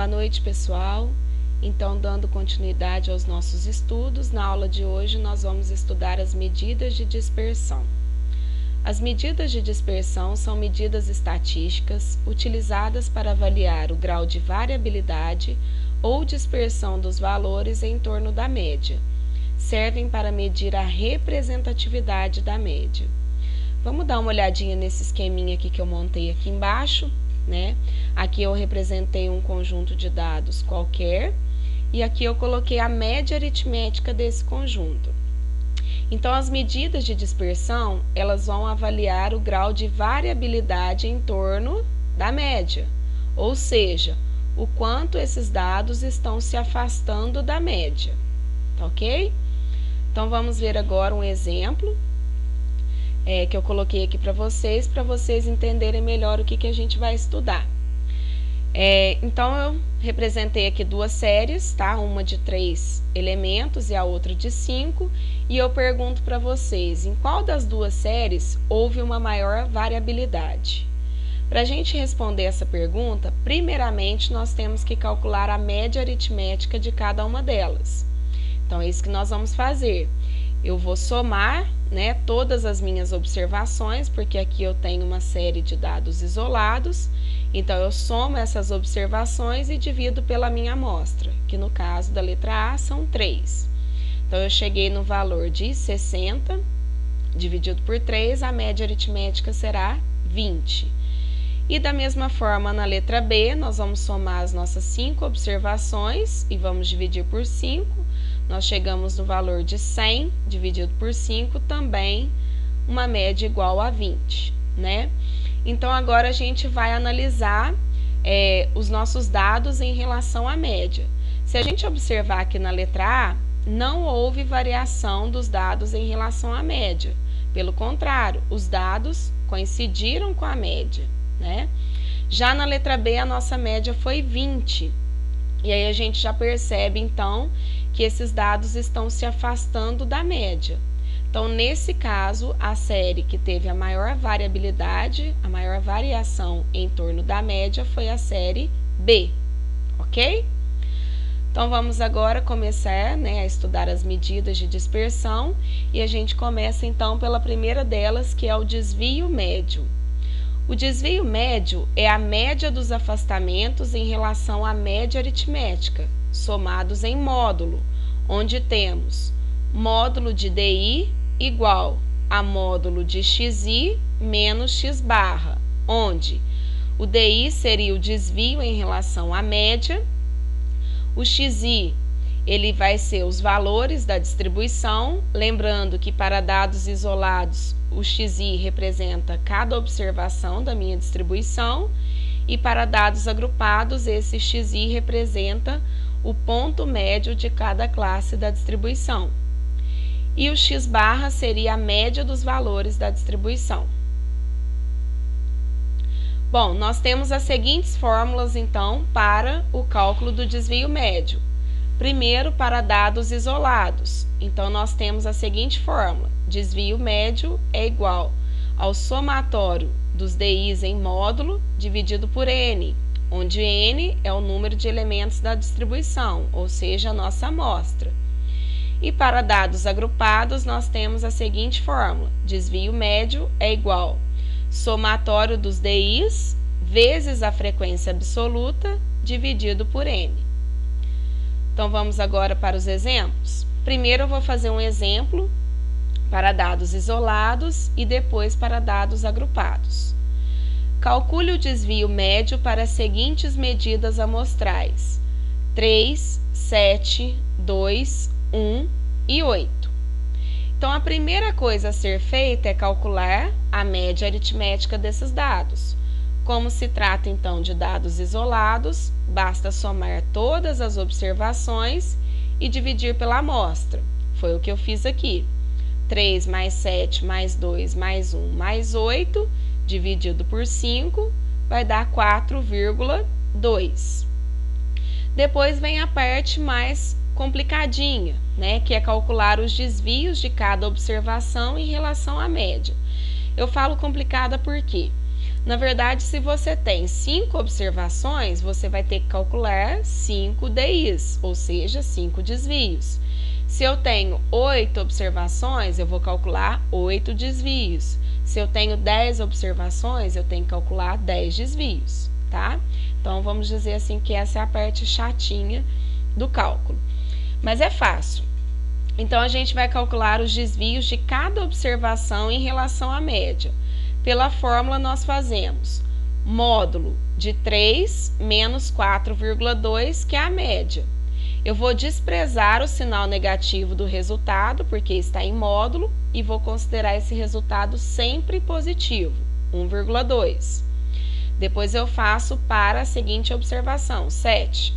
Boa noite, pessoal. Então, dando continuidade aos nossos estudos, na aula de hoje nós vamos estudar as medidas de dispersão. As medidas de dispersão são medidas estatísticas utilizadas para avaliar o grau de variabilidade ou dispersão dos valores em torno da média. Servem para medir a representatividade da média. Vamos dar uma olhadinha nesse esqueminha aqui que eu montei aqui embaixo, né? Aqui eu representei um conjunto de dados qualquer e aqui eu coloquei a média aritmética desse conjunto. Então, as medidas de dispersão, elas vão avaliar o grau de variabilidade em torno da média, ou seja, o quanto esses dados estão se afastando da média, tá ok? Então, vamos ver agora um exemplo que eu coloquei aqui para vocês entenderem melhor o que a gente vai estudar. Então, eu representei aqui duas séries, tá? Uma de 3 elementos e a outra de 5, e eu pergunto para vocês, em qual das duas séries houve uma maior variabilidade? Para a gente responder essa pergunta, primeiramente nós temos que calcular a média aritmética de cada uma delas. Então, é isso que nós vamos fazer. Eu vou somar, né, todas as minhas observações, porque aqui eu tenho uma série de dados isolados. Então, eu somo essas observações e divido pela minha amostra, que no caso da letra A são 3. Então, eu cheguei no valor de 60, dividido por 3, a média aritmética será 20. E da mesma forma, na letra B, nós vamos somar as nossas 5 observações e vamos dividir por 5. Nós chegamos no valor de 100, dividido por 5, também uma média igual a 20, né? Então, agora a gente vai analisar os nossos dados em relação à média. Se a gente observar aqui na letra A, não houve variação dos dados em relação à média. Pelo contrário, os dados coincidiram com a média, né? Já na letra B, a nossa média foi 20. E aí a gente já percebe, então, que esses dados estão se afastando da média. Então, nesse caso, a série que teve a maior variabilidade, a maior variação em torno da média foi a série B, ok? Então, vamos agora começar, né, a estudar as medidas de dispersão e a gente começa, então, pela primeira delas, que é o desvio médio. O desvio médio é a média dos afastamentos em relação à média aritmética, somados em módulo, onde temos módulo de DI igual a módulo de XI menos X barra, onde o DI seria o desvio em relação à média, o XI ele vai ser os valores da distribuição, lembrando que para dados isolados o XI representa cada observação da minha distribuição e para dados agrupados esse XI representa o ponto médio de cada classe da distribuição. E o X barra seria a média dos valores da distribuição. Bom, nós temos as seguintes fórmulas, então, para o cálculo do desvio médio. Primeiro, para dados isolados. Então, nós temos a seguinte fórmula. Desvio médio é igual ao somatório dos DIs em módulo dividido por N, onde N é o número de elementos da distribuição, ou seja, a nossa amostra. E para dados agrupados, nós temos a seguinte fórmula. Desvio médio é igual somatório dos DIs vezes a frequência absoluta dividido por N. Então, vamos agora para os exemplos. Primeiro, eu vou fazer um exemplo para dados isolados e depois para dados agrupados. Calcule o desvio médio para as seguintes medidas amostrais: 3, 7, 2, 1 e 8. Então, a primeira coisa a ser feita é calcular a média aritmética desses dados. Como se trata, então, de dados isolados, basta somar todas as observações e dividir pela amostra. Foi o que eu fiz aqui. 3 mais 7 mais 2 mais 1 mais 8, dividido por 5, vai dar 4,2. Depois vem a parte mais complicadinha, né, que é calcular os desvios de cada observação em relação à média. Eu falo complicada porque Na verdade, se você tem 5 observações, você vai ter que calcular 5 DIs, ou seja, 5 desvios. Se eu tenho 8 observações, eu vou calcular 8 desvios. Se eu tenho 10 observações, eu tenho que calcular 10 desvios, tá? Então, vamos dizer assim que essa é a parte chatinha do cálculo. Mas é fácil. Então, a gente vai calcular os desvios de cada observação em relação à média. Pela fórmula, nós fazemos módulo de 3 menos 4,2, que é a média. Eu vou desprezar o sinal negativo do resultado, porque está em módulo, e vou considerar esse resultado sempre positivo, 1,2. Depois eu faço para a seguinte observação, 7.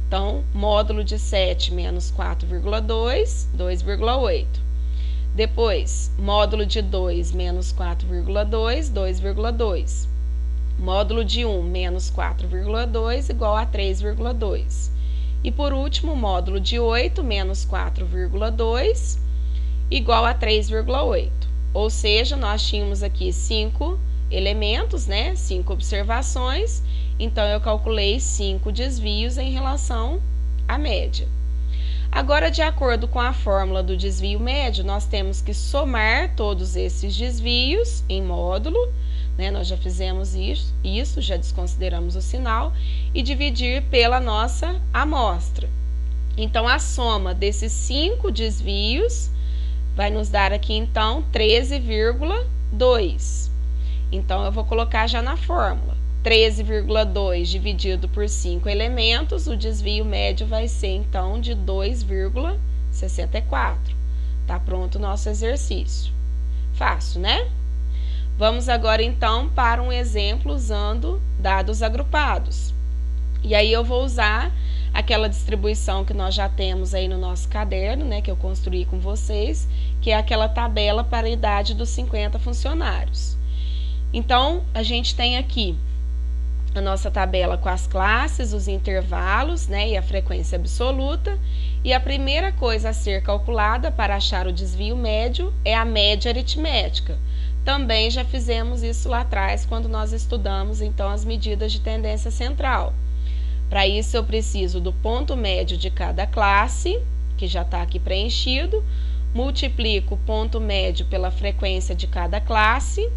Então, módulo de 7 menos 4,2, 2,8. Depois, módulo de 2 menos 4,2, 2,2. Módulo de 1 menos 4,2 igual a 3,2. E por último, módulo de 8 menos 4,2 igual a 3,8. Ou seja, nós tínhamos aqui 5 elementos, né? 5 observações. Então, eu calculei 5 desvios em relação à média. Agora, de acordo com a fórmula do desvio médio, nós temos que somar todos esses desvios em módulo, né? Nós já fizemos isso, já desconsideramos o sinal, e dividir pela nossa amostra. Então, a soma desses 5 desvios vai nos dar aqui, então, 13,2. Então, eu vou colocar já na fórmula. 13,2 dividido por 5 elementos, o desvio médio vai ser, então, de 2,64. Tá pronto o nosso exercício. Fácil, né? Vamos agora, então, para um exemplo usando dados agrupados. E aí, eu vou usar aquela distribuição que nós já temos aí no nosso caderno, né, que eu construí com vocês, que é aquela tabela para a idade dos 50 funcionários. Então, a gente tem aqui a nossa tabela com as classes, os intervalos, né, e a frequência absoluta. E a primeira coisa a ser calculada para achar o desvio médio é a média aritmética. Também já fizemos isso lá atrás, quando nós estudamos, então, as medidas de tendência central. Para isso, eu preciso do ponto médio de cada classe, que já está aqui preenchido, multiplico o ponto médio pela frequência de cada classe,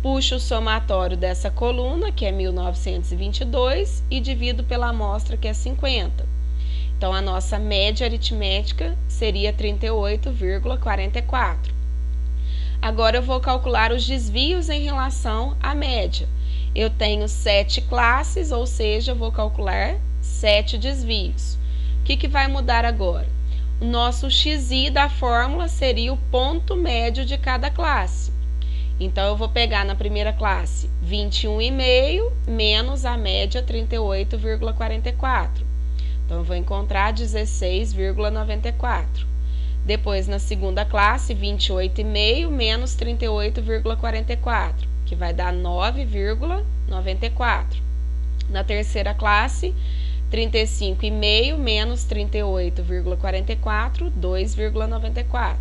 puxo o somatório dessa coluna, que é 1922, e divido pela amostra, que é 50. Então, a nossa média aritmética seria 38,44. Agora, eu vou calcular os desvios em relação à média. Eu tenho 7 classes, ou seja, eu vou calcular 7 desvios. O que vai mudar agora? O nosso XI da fórmula seria o ponto médio de cada classe. Então, eu vou pegar na primeira classe 21,5 menos a média 38,44. Então, eu vou encontrar 16,94. Depois, na segunda classe, 28,5 menos 38,44, que vai dar 9,94. Na terceira classe, 35,5 menos 38,44, 2,94.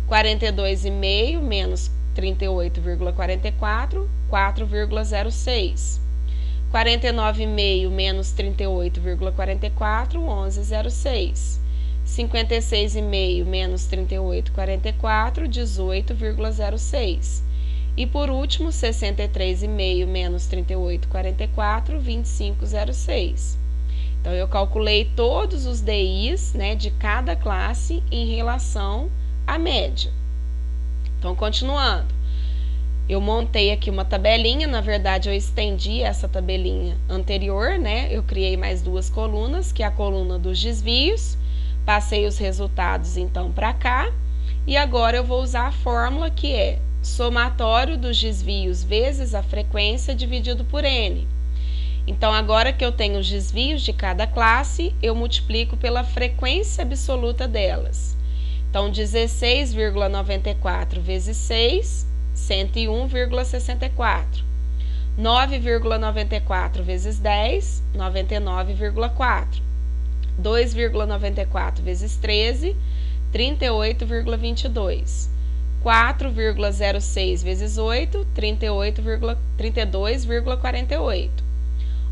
42,5 menos 38,44, 4,06. 49,5 menos 38,44, 11,06. 56,5 menos 38,44, 18,06. E por último, 63,5 menos 38,44, 25,06. Então, eu calculei todos os DIs, né, de cada classe em relação à média. Então, continuando, eu montei aqui uma tabelinha, na verdade eu estendi essa tabelinha anterior, né? Eu criei mais 2 colunas, que é a coluna dos desvios, passei os resultados então para cá, e agora eu vou usar a fórmula que é somatório dos desvios vezes a frequência dividido por N. Então, agora que eu tenho os desvios de cada classe, eu multiplico pela frequência absoluta delas. Então, 16,94 vezes 6, 101,64. 9,94 vezes 10, 99,4. 2,94 vezes 13, 38,22. 4,06 vezes 8, 32,48.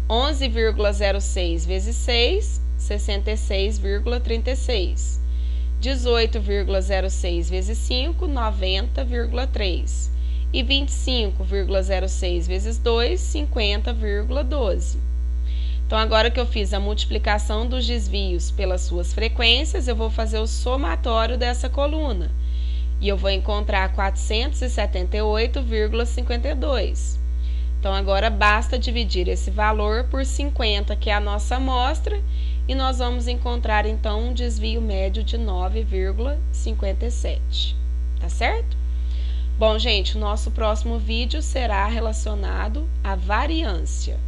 11,06 vezes 6, 66,36. 18,06 vezes 5, 90,3. E 25,06 vezes 2, 50,12. Então, agora que eu fiz a multiplicação dos desvios pelas suas frequências, eu vou fazer o somatório dessa coluna. E eu vou encontrar 478,52. Então, agora basta dividir esse valor por 50, que é a nossa amostra, e nós vamos encontrar, então, um desvio médio de 9,57. Tá certo? Bom, gente, o nosso próximo vídeo será relacionado à variância.